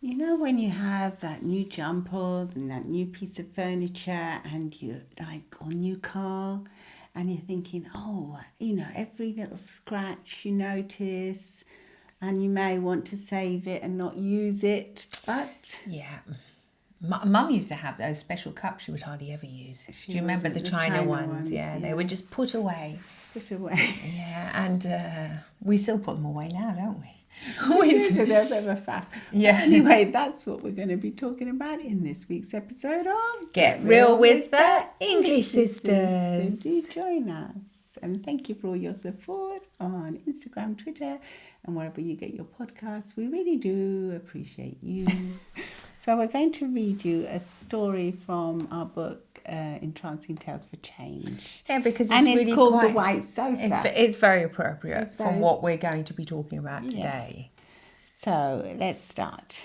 You know, when you have that new jumper and that new piece of furniture and you like or new car and you're thinking, oh, every little scratch you notice and you may want to save it and not use it, but Yeah. Mum used to have those special cups she would hardly ever use. she Do you remember was the the China China ones? Yeah, they were just put away. put away. Yeah, and we still put them away now, don't we? Because they're a bit of a faff. Yeah. But anyway, that's what we're going to be talking about in this week's episode of Get Real with the English Sisters. So do join us. And thank you for all your support on Instagram, Twitter, and wherever you get your podcasts. We really do appreciate you. So we're going to read you a story from our book, Entrancing Tales for Change. Yeah, because and it's really called The White Sofa. It's very appropriate for what we're going to be talking about today. So let's start.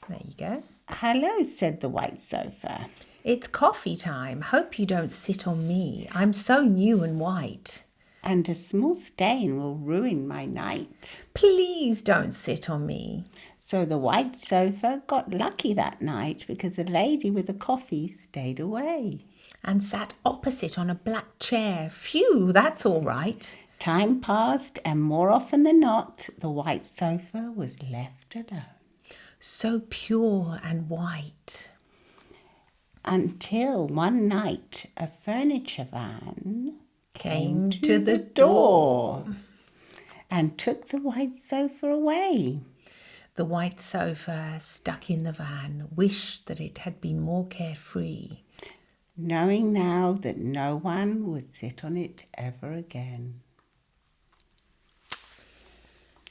There you go. Hello, said the white sofa. It's coffee time. Hope you don't sit on me. I'm so new and white. And a small stain will ruin my night. Please don't sit on me. So the white sofa got lucky that night because a lady with a coffee stayed away. And sat opposite on a black chair. Phew, that's all right. Time passed and more often than not, the white sofa was left alone. So pure and white. Until one night a furniture van came to the door and took the white sofa away. The white sofa, stuck in the van, wished that it had been more carefree, knowing now that no one would sit on it ever again.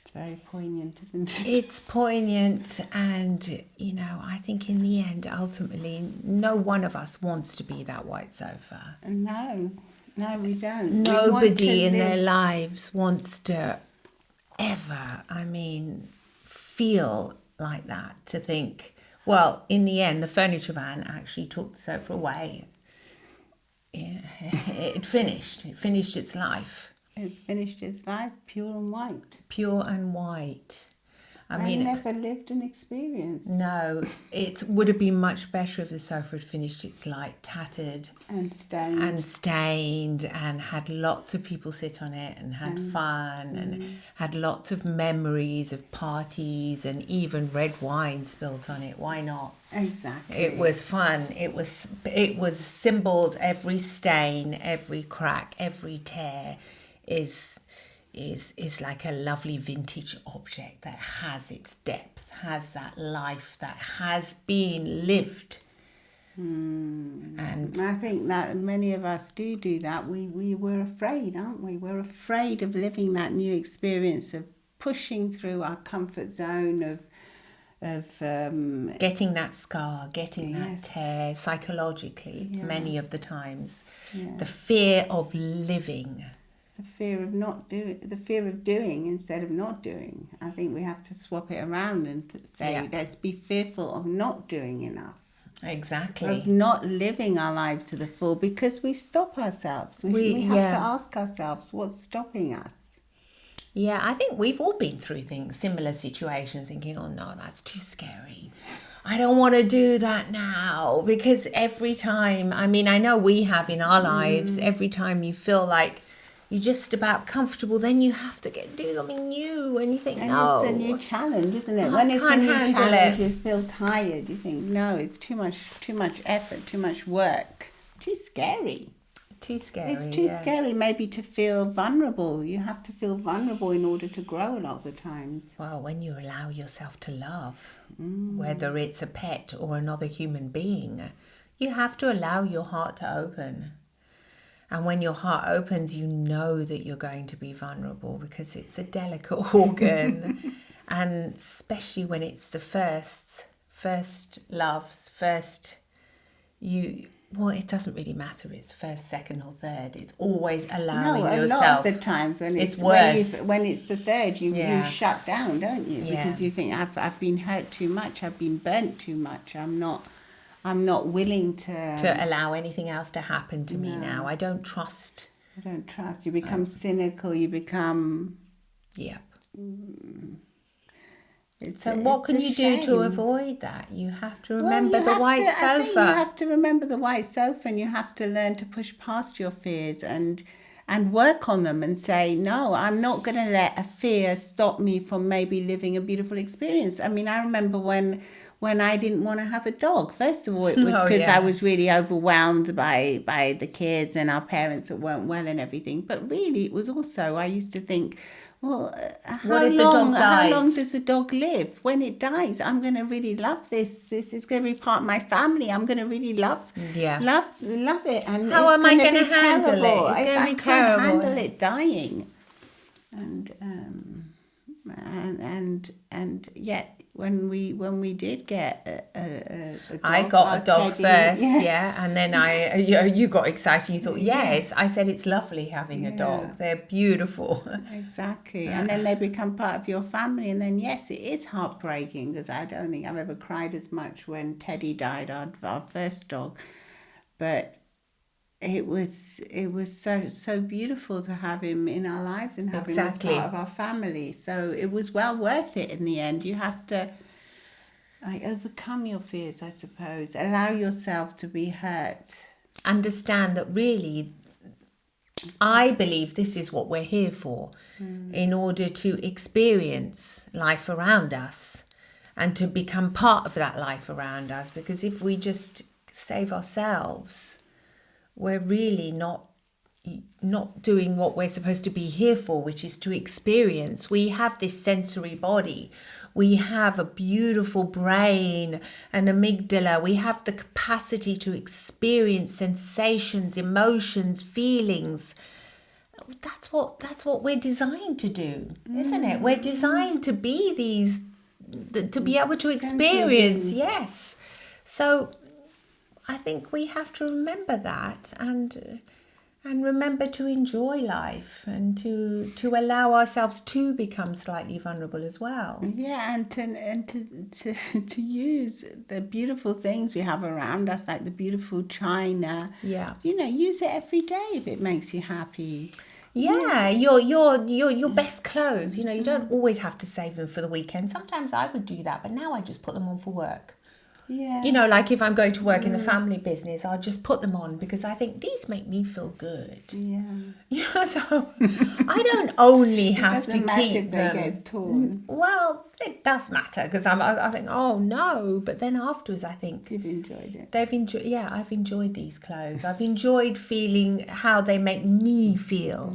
It's very poignant, isn't it? It's poignant, and, I think in the end, ultimately, no one of us wants to be that white sofa. No, we don't. Nobody in their lives wants to ever, feel like that, to think, well, in the end, the furniture van actually took the sofa away. Yeah, it finished its life. It's finished its life pure and white. Pure and white. I never lived an experience. No, it would have been much better if the sofa had finished its life tattered and stained and had lots of people sit on it and had fun and had lots of memories of parties and even red wine spilt on it. Why not? Exactly. It was fun. It was symboled. Every stain, every crack, every tear is like a lovely vintage object that has its depth, has that life that has been lived. And I think that many of us do that. We were afraid, aren't we? We're afraid of living that new experience, of pushing through our comfort zone, of getting that scar, getting that tear psychologically, many of the times. The fear of living. The fear of doing instead of not doing. I think we have to swap it around and say, let's be fearful of not doing enough. Exactly. Of not living our lives to the full, because we stop ourselves. We have to ask ourselves, what's stopping us? Yeah, I think we've all been through similar situations, thinking, oh no, that's too scary. I don't want to do that now. Because every time, I know we have in our lives, every time you feel like you're just about comfortable, then you have to do something new, and you think, no. It's a new challenge, isn't it? When it's a new challenge, you feel tired. You think, no, it's too much effort, too much work, too scary. Too scary. It's too scary, maybe, to feel vulnerable. You have to feel vulnerable in order to grow a lot of the times. Well, when you allow yourself to love, whether it's a pet or another human being, you have to allow your heart to open. And when your heart opens, you know that you're going to be vulnerable because it's a delicate organ. And especially when it's the first loves, it doesn't really matter. It's first, second or third. It's always allowing yourself. A lot of the times when it's worse. When it's the third, you shut down, don't you? Because you think, I've been hurt too much. I've been burnt too much. I'm not willing to allow anything else to happen to me now. I don't trust. You become cynical. You become... Yeah. So what can you do to avoid that? You have to remember the white sofa. I think you have to remember the white sofa, and you have to learn to push past your fears and work on them and say, no, I'm not going to let a fear stop me from maybe living a beautiful experience. I mean, I remember when I didn't want to have a dog. First of all, it was because I was really overwhelmed by the kids and our parents that weren't well and everything. But really, it was also, I used to think, well, how long does the dog live? When it dies, I'm going to really love this. This is going to be part of my family. I'm going to really love it. And how am I going to handle it? It's going to be terrible. I can't handle it dying. And yet when we did get a dog, I got a dog Teddy, first, and then you got excited. You thought, I said it's lovely having a dog. They're beautiful. Exactly, and then they become part of your family. And then yes, it is heartbreaking because I don't think I've ever cried as much when Teddy died, our first dog, but it was so beautiful to have him in our lives and have him as part of our family. So it was well worth it in the end. You have to overcome your fears, I suppose. Allow yourself to be hurt. Understand that really, I believe this is what we're here for, in order to experience life around us and to become part of that life around us. Because if we just save ourselves, we're really not doing what we're supposed to be here for, which is to experience. We have this sensory body. We have a beautiful brain, an amygdala. We have the capacity to experience sensations, emotions, feelings. That's what we're designed to do, isn't it? We're designed to be to be able to experience. Yes. So I think we have to remember that and remember to enjoy life and to allow ourselves to become slightly vulnerable as well. Yeah, and to use the beautiful things we have around us, like the beautiful china. Yeah. Use it every day if it makes you happy. Yeah, your best clothes. You don't always have to save them for the weekend. Sometimes I would do that, but now I just put them on for work. Yeah. Like if I'm going to work in the family business, I'll just put them on because I think these make me feel good. Yeah. So I don't only have to keep them. They get torn. Well, it does matter because I think, oh no, but then afterwards I think you've enjoyed it. I've enjoyed these clothes. I've enjoyed feeling how they make me feel.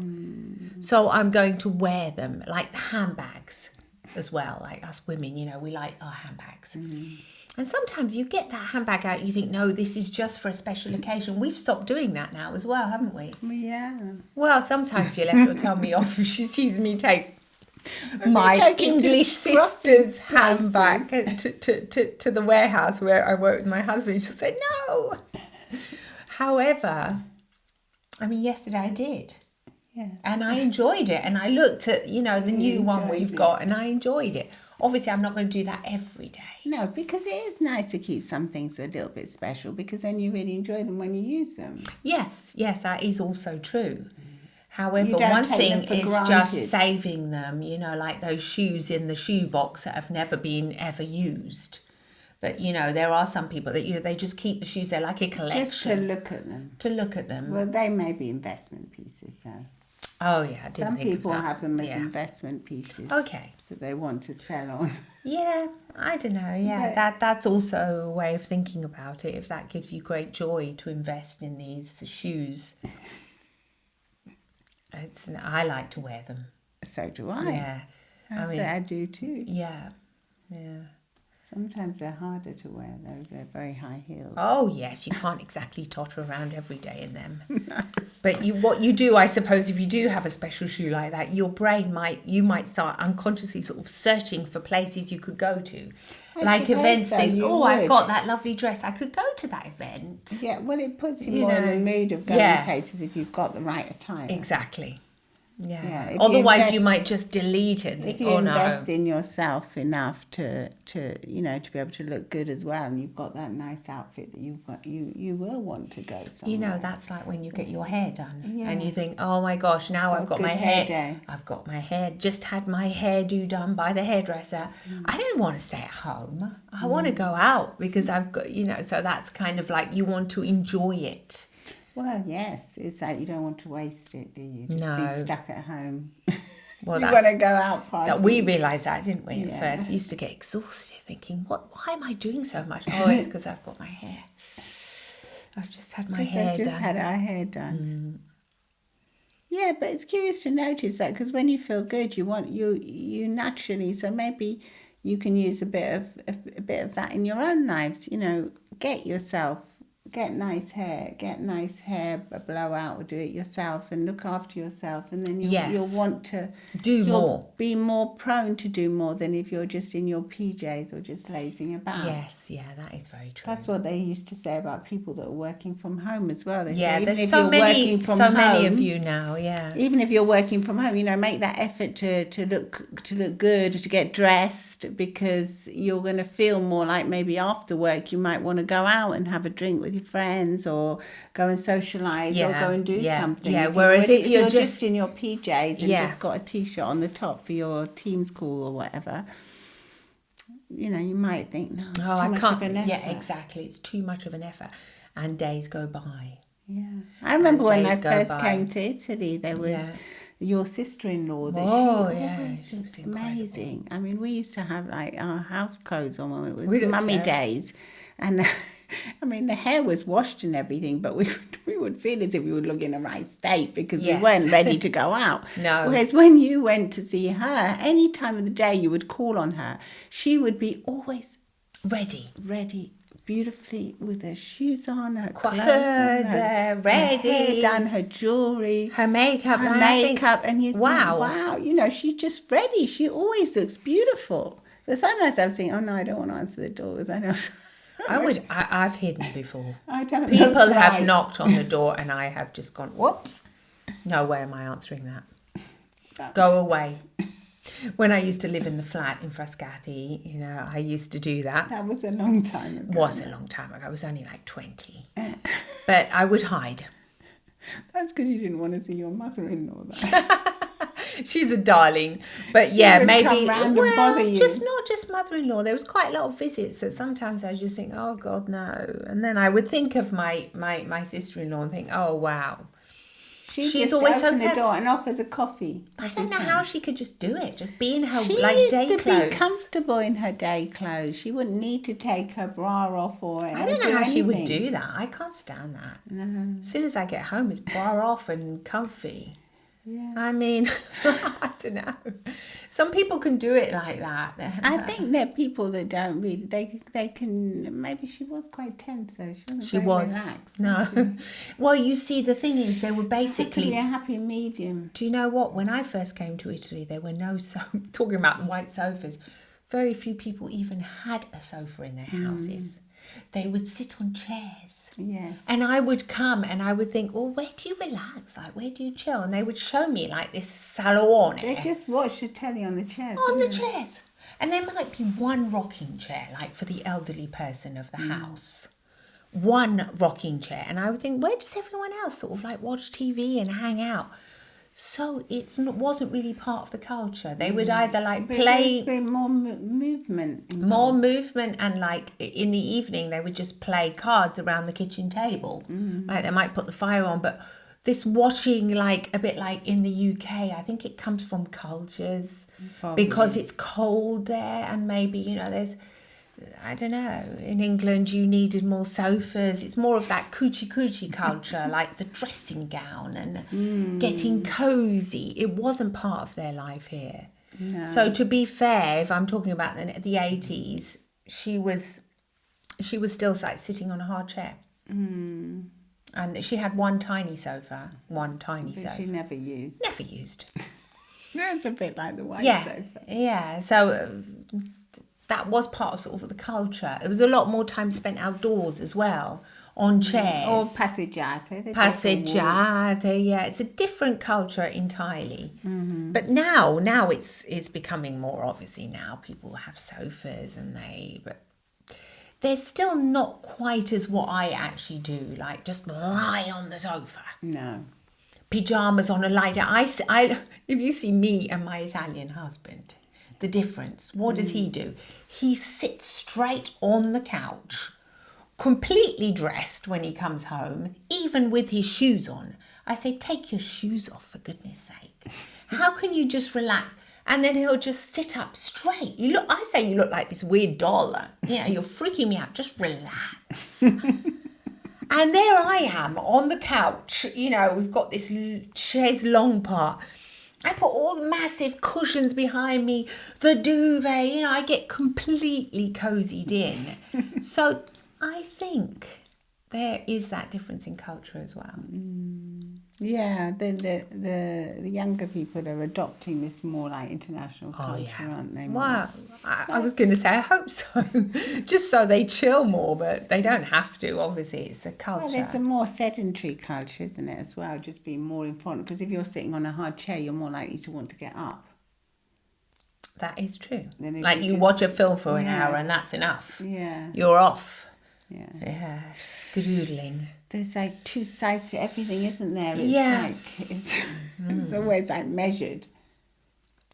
So I'm going to wear them, like the handbags as well. Like us women, we like our handbags. And sometimes you get that handbag out, you think, no, this is just for a special occasion. We've stopped doing that now as well, haven't we? Yeah. Well, sometimes Violetta will tell me off if she sees me take my English sister's handbag to the warehouse where I work with my husband. She'll say, no. However, yesterday I did. Yes. And I enjoyed it. And I looked at, the new one we've got and I enjoyed it. Obviously, I'm not going to do that every day. No, because it is nice to keep some things a little bit special because then you really enjoy them when you use them. Yes, that is also true. However, one thing is just saving them, like those shoes in the shoe box that have never been ever used. That, there are some people that, they just keep the shoes there like a collection. Just to look at them. Well, they may be investment pieces, though. Oh, yeah, I didn't think of that. Some people have them as investment pieces. Okay. That they want to sell on. Yeah, I don't know. Yeah, that's also a way of thinking about it. If that gives you great joy to invest in these shoes, I like to wear them. So do I. Yeah, I do too. Yeah. Sometimes they're harder to wear though. They're very high heels. Oh yes, you can't exactly totter around every day in them. But what you do, I suppose, if you do have a special shoe like that, your brain might start unconsciously sort of searching for places you could go to. Like events, I've got that lovely dress. I could go to that event. Yeah, well, it puts you more in the mood of going places if you've got the right attire. Exactly. Yeah. if you Otherwise, you invest- might just delete it. And If think, you oh invest no. in yourself enough to to be able to look good as well, and you've got that nice outfit that you've got, you will want to go somewhere. You know, that's like when you get your hair done and Yeah. you think, oh my gosh, now Got I've a got good my hair hair. day. I've got my hair, just had my hairdo done by the hairdresser. I don't want to stay at home. I want to go out because I've got, so that's kind of like you want to enjoy it. Well, yes, it's like you don't want to waste it, do you? Just No. be stuck at home. Well, You want to go out party. That we realised that, didn't we, at Yeah. first? Used to get exhausted thinking, why am I doing so much? Oh, it's because I've got my hair. I've just had my hair I've just done. had our hair done. Yeah, but it's curious to notice that because when you feel good, you naturally. So maybe you can use a bit of that in your own lives. Get nice hair, blowout, or do it yourself, and look after yourself, and then you'll want to Do more. Be more prone to do more than if you're just in your PJs or just lazing about. Yes, yeah, that is very true. That's what they used to say about people that are working from home as well. They Yeah, say even there's if so you're many, working from so home, many of you now. Yeah, even if you're working from home, make that effort to look good, to get dressed, because you're going to feel more like maybe after work you might want to go out and have a drink with your friends or go and socialise or go and do something. Yeah, whereas if you're just in your PJs and Yeah. just got a t-shirt on the top for your Teams call or whatever, you might think, no, it's too much of an effort. Yeah, exactly. It's too much of an effort, and days go by. Yeah, I remember when I days go first by. came to Italy, there was your sister-in-law that Oh, she yeah, always she was looked amazing. I mean, we used to have like our house clothes on when it was We did mummy too. days, and I mean the hair was washed and everything, but we would feel as if we would look in a right state because we Yes. weren't ready to go out. No. Whereas when you went to see her, any time of the day you would call on her, she would be always ready, beautifully with her shoes on, her clothes on, Coiffeured, her ready. hair done, her jewelry, Her makeup, her and I think, makeup, and you wow. think, wow, she's just ready. She always looks beautiful. But sometimes I was thinking, oh no, I don't want to answer the door because I know. I've hidden before. I don't know. People have knocked on the door and I have just gone, whoops. No way am I answering that. Go away. When I used to live in the flat in Frascati, I used to do that. That was a long time ago. Was a long time ago. I was only like 20. But I would hide. That's because you didn't want to see your mother-in-law there. She's a darling. But She yeah, would maybe come round and bother you. just not just mother-in-law. There was quite a lot of visits that sometimes I just think, oh God, no. And then I would think of my sister-in-law and think, oh wow. She's She's always always open so the door and offers a coffee. I don't know how she could just do it. Just be in her She like used day to clothes. be comfortable in her day clothes. She wouldn't need to take her bra off or I don't know how she would anything. do that. I can't stand that. No. As soon as I get home, it's bra off and comfy. Yeah. I mean, I don't know. Some people can do it like that. I think there are people that don't really. They can. Maybe she was quite tense, though. She wasn't very relaxed. No. Well, you see, the thing is, they were It has to be basically. a happy medium. Do you know what? When I first came to Italy, there were no talking about the white sofas. Very few people even had a sofa in their houses. They would sit on chairs. Yes. And I would come and I would think, well, where do you relax? Like, where do you chill? And they would show me like this salone. They just watch the telly on the chairs. On the didn't they? chairs. And there might be one rocking chair, like for the elderly person of the house. One rocking chair. And I would think, where does everyone else sort of like watch TV and hang out? So it wasn't really part of the culture. They would either like But play... there's been more movement. involved. More movement, and like in the evening they would just play cards around the kitchen table. Like they might put the fire on, but this watching, like a bit like in the UK, I think it comes from cultures. Probably. Because it's cold there, and maybe there's, I don't know, in England you needed more sofas. It's more of that coochie culture, like the dressing gown and getting cozy. It wasn't part of their life here. No. So to be fair, if I'm talking about the 80s, she was still like sitting on a hard chair. And she had one tiny sofa. But she never used. Never used. That's a bit like the white sofa. Yeah. So that was part of sort of the culture. There was a lot more time spent outdoors as well, on chairs. Or passeggiate. Passeggiate, yeah, it's a different culture entirely. But now it's becoming more, obviously now people have sofas but they're still not quite as what I actually do, like just lie on the sofa. No. Pajamas on a lie down. If you see me and my Italian husband, the difference, what does he do? He sits straight on the couch, completely dressed when he comes home, even with his shoes on. I say, take your shoes off, for goodness sake. How can you just relax? And then he'll just sit up straight. I say you look like this weird doll. You're freaking me out. Just relax. And there I am on the couch. We've got this chaise longue part. I put all the massive cushions behind me, the duvet. I get completely cozied in. So I think there is that difference in culture as well. Yeah, the younger people are adopting this more like international culture, aren't they? Well, I was going to say, I hope so. Just so they chill more, but they don't have to, obviously. It's a culture. Well, it's a more sedentary culture, isn't it, as well? Just being more informed. Because if you're sitting on a hard chair, you're more likely to want to get up. That is true. Like you watch a film for an hour and that's enough. Yeah. You're off. Yeah. Doodling. There's like two sides to everything, isn't there? It's always like measured.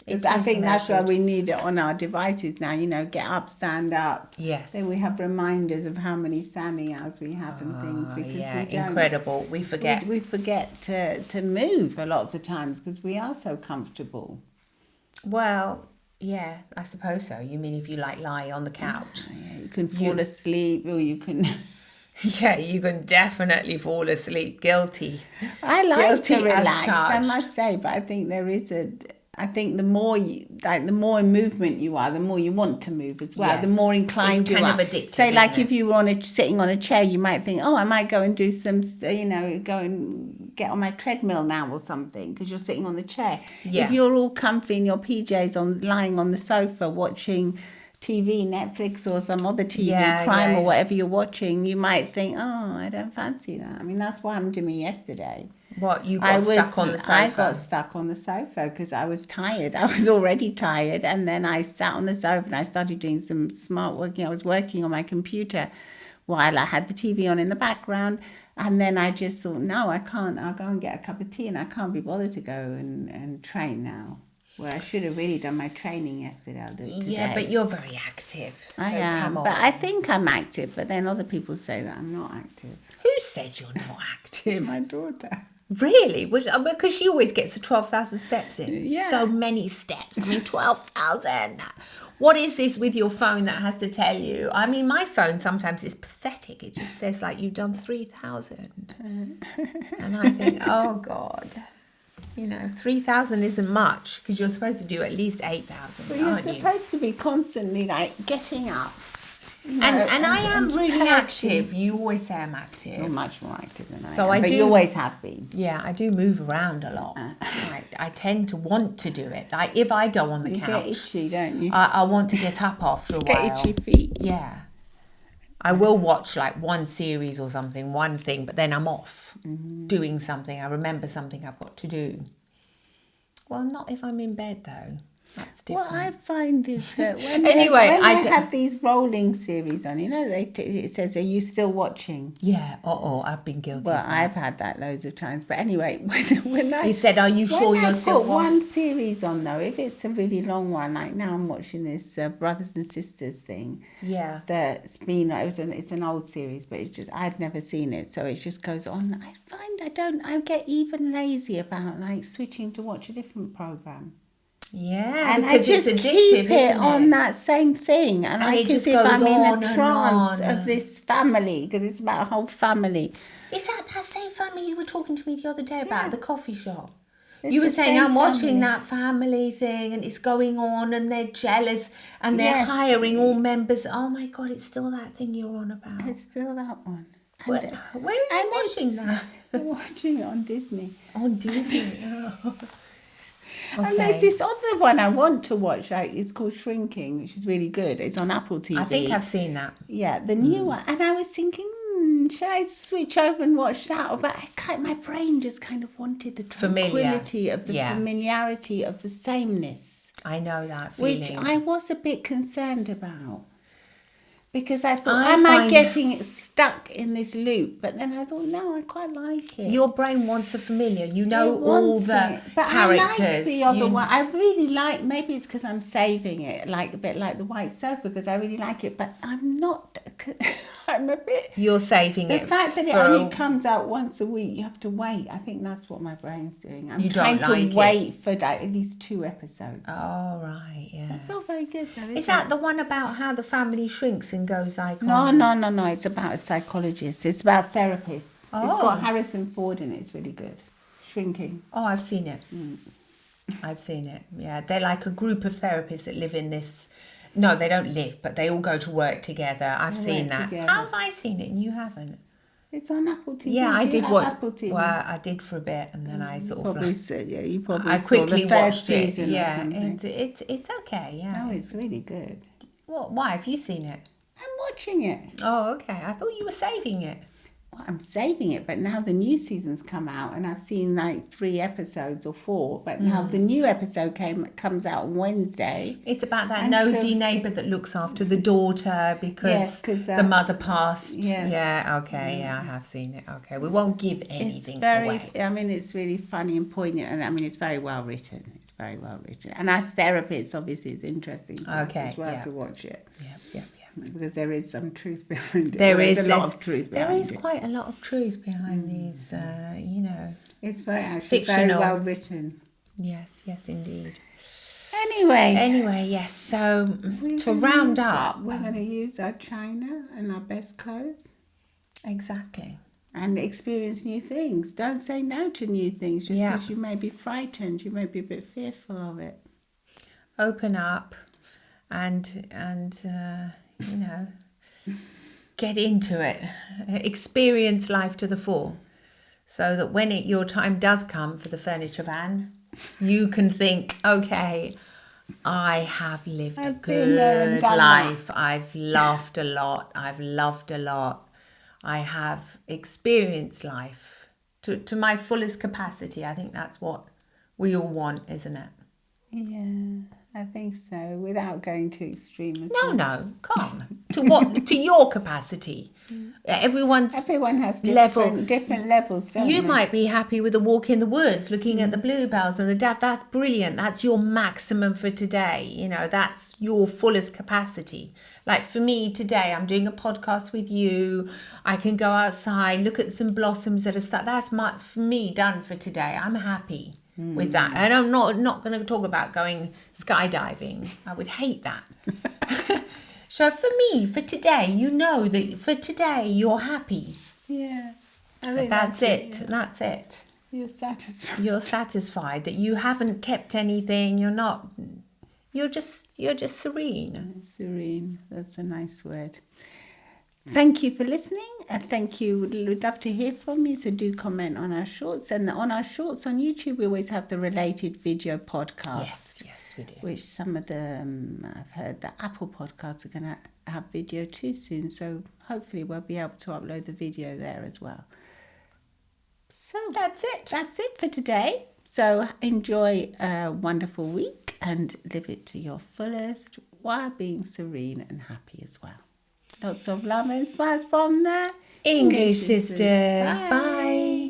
I think that's why we need it on our devices now. Get up, stand up. Yes. Then we have reminders of how many standing hours we have and things because we don't. Incredible. We forget. We forget to move a lot of the times because we are so comfortable. Well, yeah, I suppose so. You mean if you lie on the couch? Yeah, you can fall asleep or you can... Yeah, you can definitely fall asleep. Guilty. I like to relax, charged. I must say, but I think the more the more in movement you are, the more you want to move as well. Yes. The more inclined it's you are. Kind of addictive, say, like if you were sitting on a chair, you might think, oh, I might go and do some, go and get on my treadmill now or something because you're sitting on the chair. Yeah. If you're all comfy in your PJs lying on the sofa watching TV, Netflix or some other TV, crime or whatever you're watching, you might think, oh, I don't fancy that. I mean, that's what happened to me yesterday. What, you got stuck on the sofa? I got stuck on the sofa because I was tired. I was already tired. And then I sat on the sofa and I started doing some smart working. I was working on my computer while I had the TV on in the background. And then I just thought, no, I can't. I'll go and get a cup of tea and I can't be bothered to go and train now. Well, I should have really done my training yesterday. I'll do it today. Yeah, but you're very active. So I am, but I think I'm active. But then other people say that I'm not active. Who says you're not active? My daughter. Really? Because she always gets the 12,000 steps in. Yeah. So many steps. I mean, 12,000. What is this with your phone that has to tell you? I mean, my phone sometimes is pathetic. It just says, like, you've done 3,000. And I think, oh, God. 3,000 isn't much because you're supposed to do at least 8,000. But you're supposed to be constantly like getting up. And I am really active. You always say I'm active. You're much more active than I so am. But you always have been. Yeah, I do move around a lot. I tend to want to do it. Like if I go on the couch, you get itchy, don't you? I want to get up after a while. Get itchy feet. Yeah. I will watch like one series or something, one thing, but then I'm off doing something. I remember something I've got to do. Well, not if I'm in bed though. That's different. What I find is that when I have these rolling series on, it says, are you still watching? Yeah, I've been guilty. Well, I've had that loads of times. But anyway, when he said, are you sure you're still watching? One series on though, if it's a really long one, like now I'm watching this Brothers and Sisters thing. Yeah. That's been, it's an old series, but it's just, I'd never seen it. So it just goes on. I find I get even lazy about like switching to watch a different program. Yeah, and I just keep it on that same thing, and I can see if I'm in a trance of this family because it's about a whole family. Is that same family you were talking to me the other day about at the coffee shop? It's you were saying I'm watching family. that family thing, and it's going on, and they're jealous, and they're hiring all members. Oh my God, it's still that thing you're on about. It's still that one. Where are you watching that? I'm watching it on Disney. On Disney. Oh. Okay. And there's this other one I want to watch. It's called Shrinking, which is really good. It's on Apple TV. I think I've seen that. Yeah, the new one. And I was thinking, should I switch over and watch that? But my brain just kind of wanted the tranquility of the familiarity of the sameness. I know that feeling. Which I was a bit concerned about. Because I thought, am I getting stuck in this loop? But then I thought, no, I quite like it. Your brain wants a familiar. You know all the characters. I like the other one. I really like, maybe it's because I'm saving it, like a bit like the White Sofa, because I really like it. But I'm not, I'm a bit... You're saving it. The fact that it only comes out once a week, you have to wait. I think that's what my brain's doing. I'm trying to wait for at least 2 episodes. Oh, right, yeah. That's not very good, though, is that the one about how the family shrinks and goes iconic? No. It's about a psychologist. It's about therapists. Oh. It's got Harrison Ford in it. It's really good. Shrinking. Oh, I've seen it. I've seen it. Yeah, they're like a group of therapists that live in this... No, they don't live, but they all go to work together. I've seen that. Together. How have I seen it and you haven't? It's on Apple TV. Yeah, I did watch. Apple TV? Well, I did for a bit, and then I sort of. You probably. I quickly saw the first watched season. It. Yeah, it's okay. Yeah. No, it's really good. What? Why have you seen it? I'm watching it. Oh, okay. I thought you were saving it. Well, I'm saving it, but now the new season's come out, and I've seen like 3 episodes or 4. But now the new episode comes out on Wednesday. It's about that nosy neighbour that looks after the daughter because the mother passed. Yes. Yeah. Okay. Yeah, I have seen it. Okay, we won't give anything away. I mean, it's really funny and poignant, and I mean, it's very well written. It's very well written, and as therapists, obviously, it's interesting. As well to watch it. Yeah. Because there is some truth behind it. There is a lot of truth behind it. There is quite a lot of truth behind these, It's very fictional. Very well written. Yes, indeed. Anyway, yes, so to round up... We're going to use our china and our best clothes. Exactly. And experience new things. Don't say no to new things just because you may be frightened. You may be a bit fearful of it. Open up and get into it, experience life to the full, so that when your time does come for the furniture van, you can think, okay, I have lived a good life. I've laughed a lot. I've loved a lot. I have experienced life to my fullest capacity. I think that's what we all want, isn't it? Yeah. I think so, without going too extreme. No, come on. To your capacity. Everyone has different levels, don't they? You might be happy with a walk in the woods, looking at the bluebells and the daffodils. That's brilliant. That's your maximum for today. That's your fullest capacity. Like for me today, I'm doing a podcast with you. I can go outside, look at some blossoms that are that's for me done for today. I'm happy with that. And I'm not going to talk about going skydiving. I would hate that. So for me, for today, that for today you're happy. Yeah. I think that's it. Yeah. That's it. You're satisfied. You're satisfied that you haven't kept anything. You're just serene. Serene. That's a nice word. Thank you for listening, and thank you. We'd love to hear from you, so do comment on our shorts. And on our shorts on YouTube, we always have the related video podcasts. Yes, we do. Which some of them, I've heard that Apple podcasts are going to have video too soon, so hopefully we'll be able to upload the video there as well. So that's it. That's it for today. So enjoy a wonderful week and live it to your fullest while being serene and happy as well. Lots of love and smiles from the English sisters. Bye.